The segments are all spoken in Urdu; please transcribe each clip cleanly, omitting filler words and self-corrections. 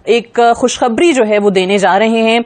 ایک خوشخبری جو ہے وہ دینے جا رہے ہیں.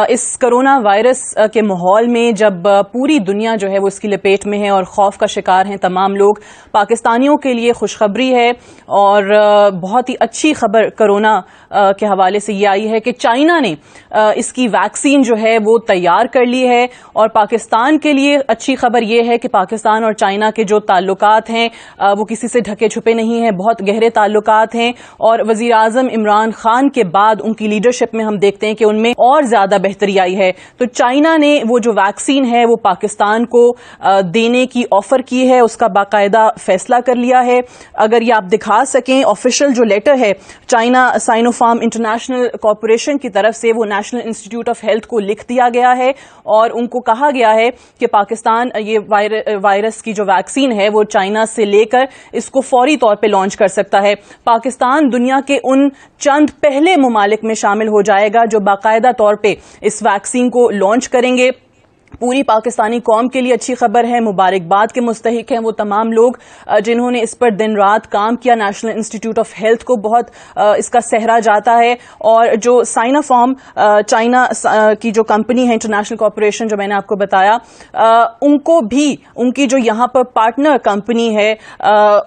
اس کرونا وائرس کے ماحول میں جب پوری دنیا جو ہے وہ اس کی لپیٹ میں ہے اور خوف کا شکار ہیں تمام لوگ, پاکستانیوں کے لیے خوشخبری ہے اور بہت ہی اچھی خبر کرونا کے حوالے سے یہ آئی ہے کہ چائنا نے اس کی ویکسین جو ہے وہ تیار کر لی ہے. اور پاکستان کے لیے اچھی خبر یہ ہے کہ پاکستان اور چائنا کے جو تعلقات ہیں وہ کسی سے ڈھکے چھپے نہیں ہیں, بہت گہرے تعلقات ہیں. اور وزیر اعظم عمران خان کے بعد ان کی لیڈرشپ میں ہم دیکھتے ہیں کہ ان میں اور زیادہ بہتری آئی ہے. تو چائنا نے وہ جو ویکسین ہے وہ پاکستان کو دینے کی آفر کی ہے, اس کا باقاعدہ فیصلہ کر لیا ہے. اگر یہ آپ دکھا سکیں, آفیشیل جو لیٹر ہے China Sino form international corporation کی طرف سے وہ نیشنل انسٹیٹیوٹ آف ہیلتھ کو لکھ دیا گیا ہے اور ان کو کہا گیا ہے کہ پاکستان یہ وائرس کی جو ویکسین ہے وہ چائنا سے لے کر اس کو فوری طور پہ لانچ کر سکتا ہے. پاکستان دنیا کے ان چند پہلے ممالک میں شامل ہو جائے گا جو باقاعدہ طور پہ اس ویکسین کو لانچ کریں گے. پوری پاکستانی قوم کے لیے اچھی خبر ہے, مبارکباد کے مستحق ہیں وہ تمام لوگ جنہوں نے اس پر دن رات کام کیا. نیشنل انسٹیٹیوٹ آف ہیلتھ کو بہت اس کا سہرا جاتا ہے. اور جو سائنا فارم چائنا کی جو کمپنی ہے انٹرنیشنل کارپوریشن جو میں نے آپ کو بتایا, ان کو بھی ان کی جو یہاں پر پارٹنر کمپنی ہے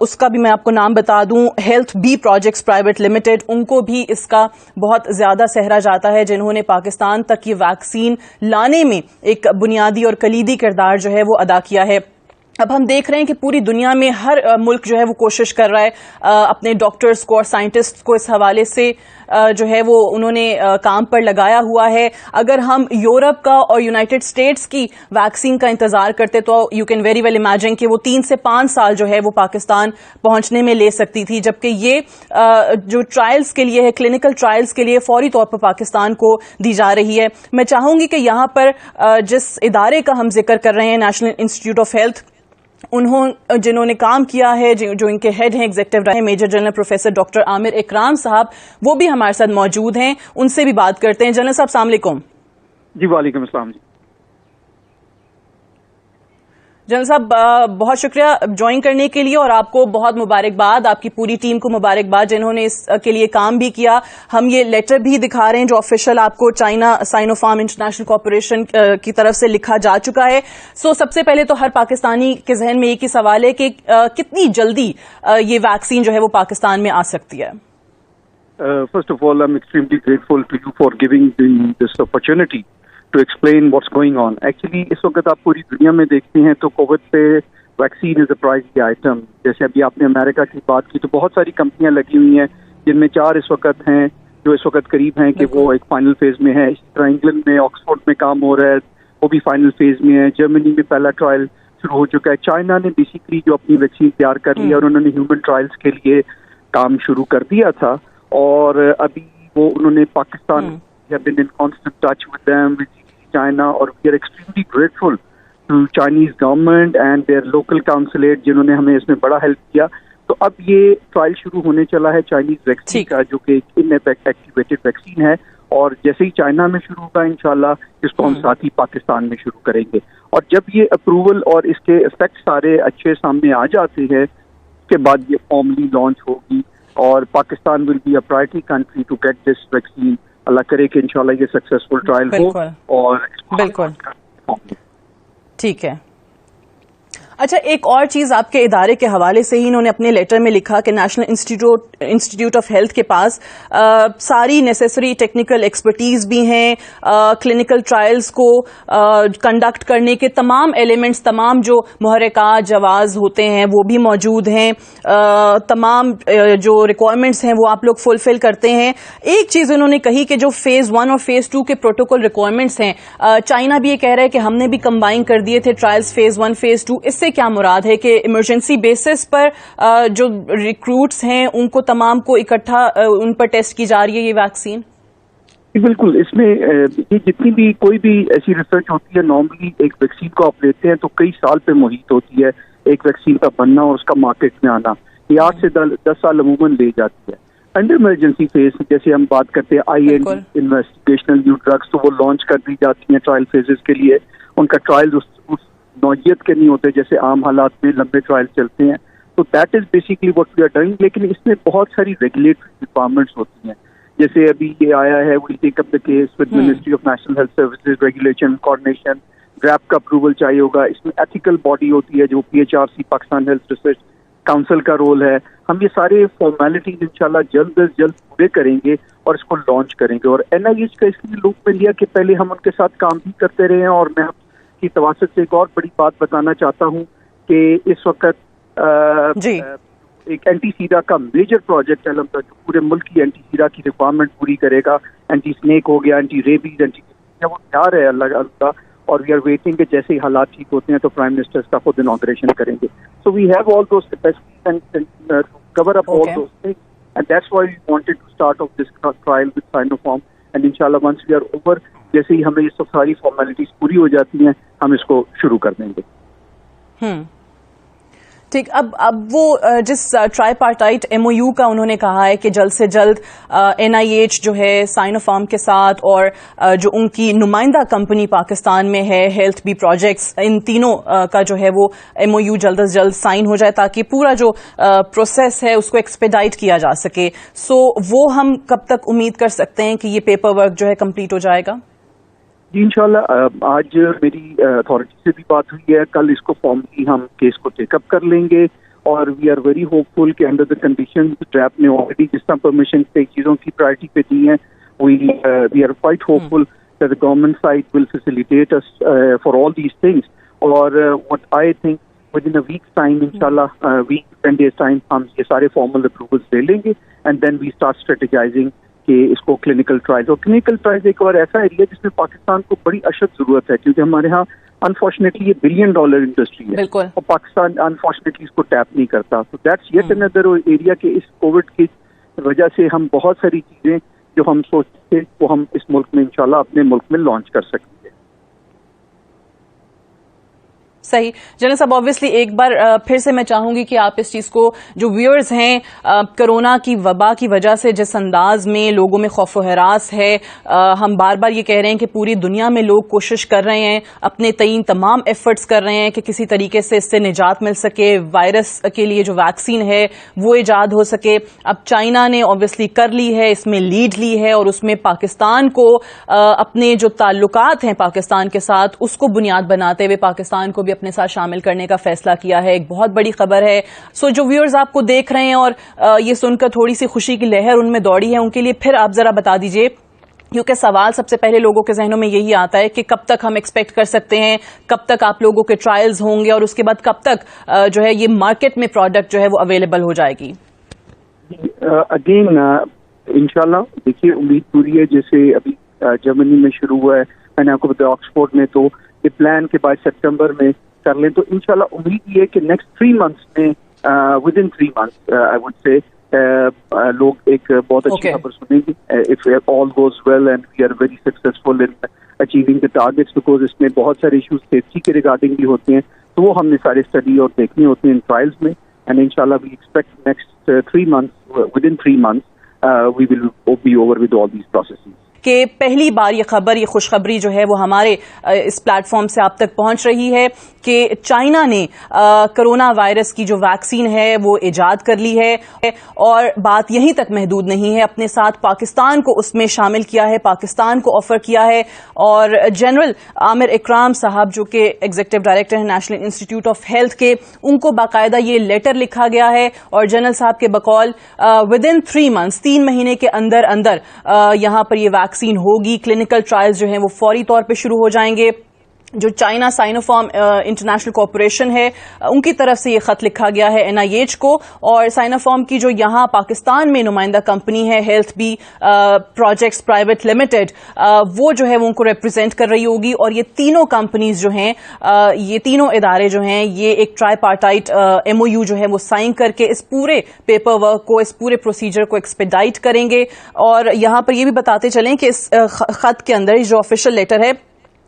اس کا بھی میں آپ کو نام بتا دوں, health B projects private limited, ان کو بھی اس کا بہت زیادہ سہرا جاتا ہے جنہوں نے پاکستان تک یہ ویکسین لانے میں ایک بنیادی اور کلیدی کردار جو ہے وہ ادا کیا ہے. اب ہم دیکھ رہے ہیں کہ پوری دنیا میں ہر ملک جو ہے وہ کوشش کر رہا ہے اپنے ڈاکٹرز کو اور سائنٹسٹ کو اس حوالے سے جو ہے وہ انہوں نے کام پر لگایا ہوا ہے. اگر ہم یورپ کا اور یونائٹڈ اسٹیٹس کی ویکسین کا انتظار کرتے تو you can very well imagine کہ وہ 3 سے 5 سال جو ہے وہ پاکستان پہنچنے میں لے سکتی تھی, جبکہ یہ جو ٹرائلز کے لیے ہے, کلینکل ٹرائلز کے لیے فوری طور پر پاکستان کو دی جا رہی ہے. میں چاہوں گی کہ یہاں پر جس ادارے کا ہم ذکر کر رہے ہیں نیشنل انسٹیٹیوٹ آف ہیلتھ, جنہوں نے کام کیا ہے, جو ان کے ہیڈ ہیں ایگزیکٹو رہے میجر جنرل پروفیسر ڈاکٹر عامر اکرام صاحب, وہ بھی ہمارے ساتھ موجود ہیں. ان سے بھی بات کرتے ہیں. جنرل صاحب السلام علیکم. جی وعلیکم السلام. جی جنرل صاحب بہت شکریہ جوائن کرنے کے لیے اور آپ کو بہت مبارکباد, آپ کی پوری ٹیم کو مبارکباد جنہوں نے اس کے لیے کام بھی کیا. ہم یہ لیٹر بھی دکھا رہے ہیں جو آفیشیل آپ کو China Sino form international corporation کی طرف سے لکھا جا چکا ہے. سب سے پہلے تو ہر پاکستانی کے ذہن میں ایک ہی سوال ہے کہ کتنی جلدی یہ ویکسین جو ہے وہ پاکستان میں آ سکتی ہے. First of all I am extremely grateful to you for giving this opportunity to explain what's going on. Actually اس وقت آپ پوری دنیا میں دیکھتے ہیں تو کووڈ پہ ویکسین از اے پرائزی آئٹم. جیسے ابھی آپ نے امریکہ کی بات کی تو بہت ساری کمپنیاں لگی ہوئی ہیں جن میں 4 اس وقت ہیں جو اس وقت قریب ہیں کہ وہ ایک فائنل فیز میں ہے. اسی طرح انگلینڈ میں آکسفورڈ میں کام ہو رہا ہے, وہ بھی فائنل فیز میں ہے. جرمنی میں پہلا ٹرائل شروع ہو چکا ہے. چائنا نے بیسیکلی جو اپنی ویکسین تیار کر لی اور انہوں نے ہیومن ٹرائلز کے لیے کام شروع کر دیا تھا. اور ابھی وہ انہوں نے Pakistan have been in constant touch with them, with China, اور we are extremely grateful to Chinese government and their local consulate جنہوں نے ہمیں اس میں بڑا ہیلپ کیا. تو اب یہ ٹرائل شروع ہونے چلا ہے چائنیز ویکسین کا جو کہ ان ایکٹیویٹڈ ویکسین ہے, اور جیسے ہی چائنا میں شروع ہوگا انشاءاللہ اس کو ہم ساتھ ہی پاکستان میں شروع کریں گے. اور جب یہ اپروول اور اس کے افیکٹ سارے اچھے سامنے آ جاتے ہیں اس کے بعد یہ فارملی لانچ ہوگی اور Pakistan will be a priority country to get this vaccine. اللہ کرے کہ انشاءاللہ یہ سکسیسفل ٹرائل ہو. اور بالکل ٹھیک ہے. اچھا, ایک اور چیز آپ کے ادارے کے حوالے سے ہی انہوں نے اپنے لیٹر میں لکھا کہ نیشنل انسٹیٹیوٹ آف ہیلتھ کے پاس ساری نیسیسری ٹیکنیکل ایکسپرٹیز بھی ہیں, کلینکل ٹرائلز کو کنڈکٹ کرنے کے تمام ایلیمنٹس, تمام جو محرکات جواز ہوتے ہیں وہ بھی موجود ہیں, تمام جو ریکوائرمنٹس ہیں وہ آپ لوگ فلفل کرتے ہیں. ایک چیز انہوں نے کہی کہ جو فیز 1 اور فیز 2 کے پروٹوکول ریکوائرمنٹس ہیں, چائنا بھی یہ کہہ رہا ہے کہ ہم نے بھی کمبائن کر دیے تھے ٹرائلز فیز 1 فیز 2. اس سے کیا مراد ہے کہ ایمرجنسی بیسس پر جو ریکروٹس ہیں ان کو تمام کو اکٹھا ان پر ٹیسٹ کی جا رہی ہے یہ ویکسین؟ بالکل. اس میں یہ جتنی بھی کوئی بھی ایسی ریسرچ ہوتی ہے نارملی ایک ویکسین کو آپ لیتے ہیں تو کئی سال پہ محیط ہوتی ہے ایک ویکسین کا بننا اور اس کا مارکیٹ میں آنا. یہ 8 سے 10 سال عموماً لے جاتی ہے. انڈر ایمرجنسی فیز جیسے ہم بات کرتے ہیں آئی این انویسٹیگیشنل نیو ڈرگس, تو وہ لانچ کر دی جاتی ہیں ٹرائل فیزز کے لیے. ان کا ٹرائل اس نوعیت کے نہیں ہوتے جیسے عام حالات میں لمبے ٹرائل چلتے ہیں. تو that is basically what we are doing. لیکن اس میں بہت ساری ریگولیٹری ریکوائرمنٹس ہوتی ہیں جیسے ابھی یہ آیا ہے we'll take up the case with ministry of national health services regulation coordination draft کا اپروول چاہیے ہوگا. اس میں ایتھیکل باڈی ہوتی ہے جو PHRC Pakistan health research council کا رول ہے. ہم یہ سارے فارمیلٹیز انشاءاللہ جلد از جلد پورے کریں گے اور اس کو لانچ کریں گے. اور NIH کا اس لیے لوپ میں لیا کہ پہلے ہم ان کے ساتھ کام بھی کرتے رہے ہیں. اور میں آپ کی تواسط سے ایک اور بڑی بات بتانا چاہتا ہوں کہ اس وقت ایک اینٹی سیرا کا میجر پروجیکٹ ہے جو پورے ملک کی اینٹی سیرا کی ریکوائرمنٹ پوری کرے گا. اینٹی اسنیک ہو گیا, اینٹی ریبیز, اینٹی وہ تیار ہے اللہ اور وی آر ویٹنگ کہ جیسے ہی حالات ٹھیک ہوتے ہیں تو پرائم منسٹر اس کا خود انوگریشن کریں گے. So we have all those capacities and cover up all those things and that's why we wanted to start off this trial with Sinopharm and انشاءاللہ ونس وی آر اوور جیسے ہی ہمیں یہ سب ساری فارمیلٹیز پوری ہو جاتی ہیں ہم اس کو شروع کر دیں گے. ٹھیک. اب وہ جس ٹرائی پارٹائٹ MOU کا انہوں نے کہا ہے کہ جلد سے جلد NIH جو ہے سائنوفارم کے ساتھ اور جو ان کی نمائندہ کمپنی پاکستان میں ہے ہیلتھ بی پروجیکٹس, ان تینوں کا جو ہے وہ MOU جلد از جلد سائن ہو جائے تاکہ پورا جو پروسیس ہے اس کو ایکسپیڈائٹ کیا جا سکے. سو وہ ہم کب تک امید کر سکتے ہیں کہ یہ پیپر ورک جو ہے کمپلیٹ ہو جائے گا؟ جی انشاءاللہ آج میری اتھارٹی سے بھی بات ہوئی ہے, کل اس کو فارملی ہم کیس کو ٹیک اپ کر لیں گے اور وی آر ویری ہوپ فل کہ انڈر دا کنڈیشن ڈرافٹ نے آلریڈی جس طرح پرمیشن کئی چیزوں کی پرائرٹی پہ دی ہیں we are quite hopeful that the government side will facilitate us for all these things. اور what I think within a week's time, inshallah, week 10 days time, ہم یہ سارے formal approvals لے لیں گے and then we start strategizing کہ اس کو کلینکل ٹرائلز. اور کلینکل ٹرائلز ایک اور ایسا ایریا جس میں پاکستان کو بڑی اشد ضرورت ہے کیونکہ ہمارے ہاں انفارچونیٹلی یہ $1 billion انڈسٹری ہے اور پاکستان انفارچونیٹلی اس کو ٹیپ نہیں کرتا. تو دیٹس یٹ اندر ایریا کے اس کووڈ کی وجہ سے ہم بہت ساری چیزیں جو ہم سوچتے تھے وہ ہم اس ملک میں انشاءاللہ اپنے ملک میں لانچ کر سکیں گے. صحیح. جنرل صاحب آبویسلی ایک بار پھر سے میں چاہوں گی کہ آپ اس چیز کو جو ویورز ہیں کرونا کی وبا کی وجہ سے جس انداز میں لوگوں میں خوف و ہراس ہے, ہم بار بار یہ کہہ رہے ہیں کہ پوری دنیا میں لوگ کوشش کر رہے ہیں, اپنے تئیں تمام ایفرٹس کر رہے ہیں کہ کسی طریقے سے اس سے نجات مل سکے, وائرس کے لیے جو ویکسین ہے وہ ایجاد ہو سکے. اب چائنا نے آبویسلی کر لی ہے, اس میں لیڈ لی ہے اور اس میں پاکستان کو اپنے جو تعلقات ہیں پاکستان کے ساتھ اس کو بنیاد بناتے ہوئے پاکستان کو بھی اپنے ساتھ شامل کرنے کا فیصلہ کیا ہے. ایک بہت بڑی خبر ہے. سو جو ویورز آپ کو دیکھ رہے ہیں اور یہ سن کر تھوڑی سی خوشی کی لہر ان میں دوڑی ہے, ان کے لیے پھر آپ ذرا بتا دیجئے, کیونکہ سوال سب سے پہلے لوگوں کے ذہنوں میں یہی آتا ہے کہ کب تک ہم ایکسپیکٹ کر سکتے ہیں, کب تک آپ لوگوں کے ٹرائلز ہوں گے اور اس کے بعد کب تک جو ہے یہ مارکیٹ میں پروڈکٹ جو ہے وہ اویلیبل ہو جائے گی؟ اگین انشاءاللہ دیکھیے امید پوری ہے. جیسے ابھی جرمنی میں شروع ہوا ہے, میں نے آپ کو بتایا آکسفورڈ میں, تو یہ پلان کے بعد سپٹمبر میں کر لیں. تو انشاءاللہ امید یہ ہے کہ نیکسٹ 3 months میں within 3 months I would سے لوگ ایک بہت اچھی خبر سنیں گے. If all goes well and we are very successful in achieving the targets, because اس میں بہت سارے ایشوز سیفٹی کے ریگارڈنگ بھی ہوتے ہیں, تو وہ ہم نے سارے اسٹڈی اور دیکھنے ہوتے ہیں ان ٹرائلز میں. اینڈ انشاءاللہ we expect next 3 months within 3 months we will be over with all these processes. کہ پہلی بار یہ خبر, یہ خوشخبری جو ہے وہ ہمارے اس پلیٹ فارم سے آپ تک پہنچ رہی ہے کہ چائنا نے کرونا وائرس کی جو ویکسین ہے وہ ایجاد کر لی ہے, اور بات یہیں تک محدود نہیں ہے, اپنے ساتھ پاکستان کو اس میں شامل کیا ہے, پاکستان کو آفر کیا ہے. اور جنرل عامر اکرام صاحب جو کہ ایگزیکٹو ڈائریکٹر ہیں نیشنل انسٹیٹیوٹ آف ہیلتھ کے, ان کو باقاعدہ یہ لیٹر لکھا گیا ہے اور جنرل صاحب کے بقول ود ان 3 months 3 مہینے کے اندر اندر یہاں پر یہ ویکسین ہوگی. کلینکل ٹرائلز جو ہیں وہ فوری طور پہ شروع ہو جائیں گے. جو چائنا سائنوفارم انٹرنیشنل کارپوریشن ہے ان کی طرف سے یہ خط لکھا گیا ہے NIH کو, اور سائنوفارم کی جو یہاں پاکستان میں نمائندہ کمپنی ہے health B projects private limited, وہ جو ہے وہ ان کو ریپرزینٹ کر رہی ہوگی. اور یہ تینوں کمپنیز جو ہیں, یہ تینوں ادارے جو ہیں, یہ ایک ٹرائی پارٹائٹ MOU جو ہے وہ سائن کر کے اس پورے پیپر ورک کو, اس پورے پروسیجر کو ایکسپیڈائٹ کریں گے. اور یہاں پر یہ بھی بتاتے چلیں کہ اس خط کے اندر جو آفیشیل لیٹر ہے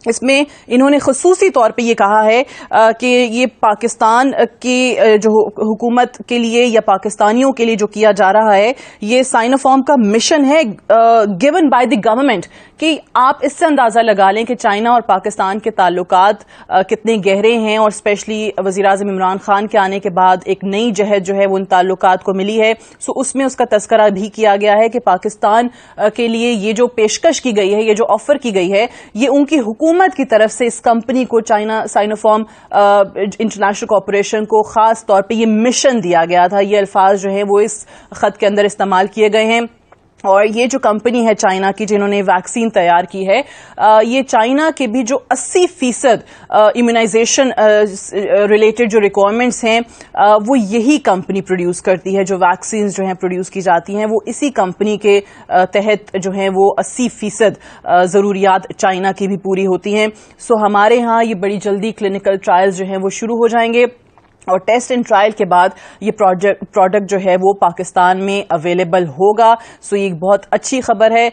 اس میں انہوں نے خصوصی طور پہ یہ کہا ہے کہ یہ پاکستان کی جو حکومت کے لیے یا پاکستانیوں کے لیے جو کیا جا رہا ہے یہ سائنوفارم کا مشن ہے گیون بائی دی گورنمنٹ، کہ آپ اس سے اندازہ لگا لیں کہ چائنا اور پاکستان کے تعلقات کتنے گہرے ہیں، اور اسپیشلی وزیراعظم عمران خان کے آنے کے بعد ایک نئی جہت جو ہے وہ ان تعلقات کو ملی ہے. سو اس میں اس کا تذکرہ بھی کیا گیا ہے کہ پاکستان کے لیے یہ جو پیشکش کی گئی ہے، یہ جو آفر کی گئی ہے، یہ ان کی حکومت کی طرف سے اس کمپنی کو چائنا سائنوفارم انٹرنیشنل کارپوریشن کو خاص طور پہ یہ مشن دیا گیا تھا. یہ الفاظ جو ہیں وہ اس خط کے اندر استعمال کیے گئے ہیں. اور یہ جو کمپنی ہے چائنا کی جنہوں نے ویکسین تیار کی ہے، یہ چائنا کے بھی جو 80% امیونائزیشن ریلیٹڈ جو ریکوائرمنٹس ہیں وہ یہی کمپنی پروڈیوس کرتی ہے. جو ویکسینز جو ہیں پروڈیوس کی جاتی ہیں وہ اسی کمپنی کے تحت جو ہیں وہ 80% ضروریات چائنا کی بھی پوری ہوتی ہیں. سو ہمارے ہاں یہ بڑی جلدی کلینکل ٹرائلز جو ہیں وہ شروع ہو جائیں گے، اور ٹیسٹ اینڈ ٹرائل کے بعد یہ پروڈکٹ جو ہے وہ پاکستان میں اویلیبل ہوگا. سو یہ ایک بہت اچھی خبر ہے.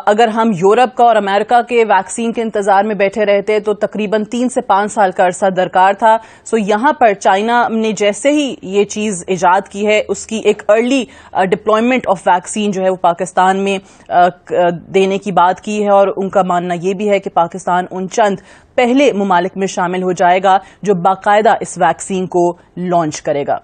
اگر ہم یورپ کا اور امریکہ کے ویکسین کے انتظار میں بیٹھے رہتے تو تقریباً 3 سے 5 سال کا عرصہ درکار تھا. سو یہاں پر چائنا نے جیسے ہی یہ چیز ایجاد کی ہے، اس کی ایک ارلی ڈپلائمنٹ آف ویکسین جو ہے وہ پاکستان میں دینے کی بات کی ہے، اور ان کا ماننا یہ بھی ہے کہ پاکستان ان چند پہلے ممالک میں شامل ہو جائے گا جو باقاعدہ اس ویکسین کو لانچ کرے گا.